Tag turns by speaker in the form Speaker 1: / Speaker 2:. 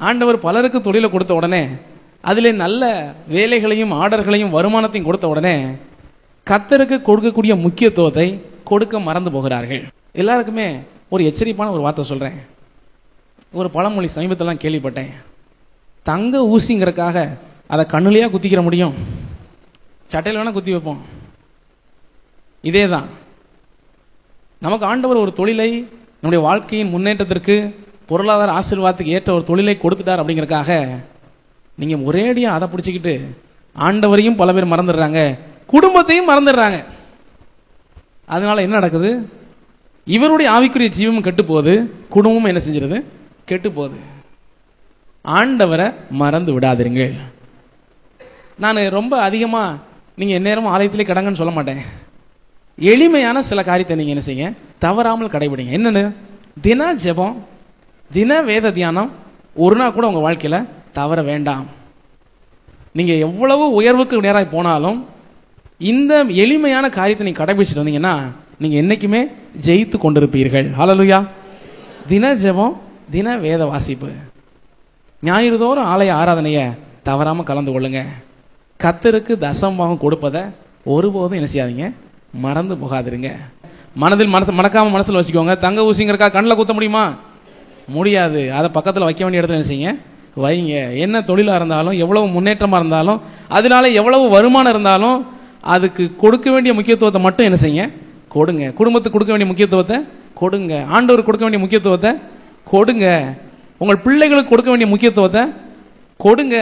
Speaker 1: ஆண்டவர் பலருக்கு தொழிலை கொடுத்த உடனே, அதிலே நல்ல வேலைகளையும் ஆர்டர்களையும் வருமானத்தையும் கொடுத்த உடனே கர்த்தருக்கு கொடுக்கக்கூடிய முக்கியத்துவத்தை கொடுக்க மறந்து போகிறார்கள். எல்லாருக்குமே ஒரு எச்சரிப்பான ஒரு வார்த்தை சொல்றேன். ஒரு பழமொழி சமீபத்தில் கேள்விப்பட்டேன். தங்க ஊசிங்கிறதுக்காக அதை கண்ணுலையா குத்திக்கிற முடியும்? சட்டையில் வேணா குத்தி வைப்போம். இதே தான் நமக்கு ஆண்டவர் ஒரு தொழிலை நம்முடைய வாழ்க்கையின் முன்னேற்றத்திற்கு பொருளாதார ஆசீர்வாதத்துக்கு ஏற்ற ஒரு தொழிலை கொடுத்துட்டார் அப்படிங்கிறதுக்காக நீங்க ஒரேடியா அதை பிடிச்சிக்கிட்டு ஆண்டவரையும் பல பேர் மறந்துடுறாங்க, குடும்பத்தையும் மறந்துடுறாங்க. அதனால என்ன நடக்குது? இவருடைய ஆவிக்குரிய ஜீவம் கெட்டு போகுது, குடும்பமும் என்ன செஞ்சிருது? கெட்டு போகுது. ஆண்டவரை மறந்து விடாதீர்கள். நான் ரொம்ப அதிகமா நீங்க எந்நேரமும் ஆலயத்திலே கடங்கன்னு சொல்ல மாட்டேன். எளிமையான சில காரியத்தை நீங்க என்ன செய்ய தவறாமல் கடைபிடிங்க. என்னன்னு? தின ஜெபம், தின வேத தியானம் ஒரு நாள் கூட உங்க வாழ்க்கையில தவற வேண்டாம். நீங்க எவ்வளவு உயர்வுக்கு நேராக போனாலும் இந்த எளிமையான காரியத்தை நீங்க கடைபிடிச்சிட்டு வந்தீங்கன்னா நீங்க என்னைக்குமே ஜெயித்து கொண்டிருப்பீர்கள். ஹல்லேலூயா. தின ஜெபம், தின வேத வாசிப்பு, ஞாயிறு தோறும் ஆலய ஆராதனையை தவறாம கலந்து கொள்ளுங்க. கர்த்தருக்கு தசமபாகம் கொடுப்பதை ஒருபோதும் என்ன செய்யாதீங்க, மறந்து போகாதிருங்க. மனதில் மறக்காம மனசுல வச்சுக்கோங்க. தங்க ஊசிங்கிறக்கா கண்ணில் குத்த முடியுமா? முடியாது. அதை பக்கத்தில் வைக்க வேண்டிய இடத்துல என்ன செய்யுங்க, வைங்க. என்ன தொழிலா இருந்தாலும், எவ்வளவு முன்னேற்றமா இருந்தாலும், அதனால எவ்வளவு வருமானம் இருந்தாலும் அதுக்கு கொடுக்க வேண்டிய முக்கியத்துவத்தை மட்டும் என்ன செய்யுங்க, கொடுங்க. குடும்பத்துக்கு கொடுக்க வேண்டிய முக்கியத்துவத்தை கொடுங்க. ஆண்டவருக்கு கொடுக்க வேண்டிய முக்கியத்துவத்தை கொடுங்க. உங்கள் பிள்ளைகளுக்கு கொடுக்க வேண்டிய முக்கியத்துவத்தை கொடுங்க.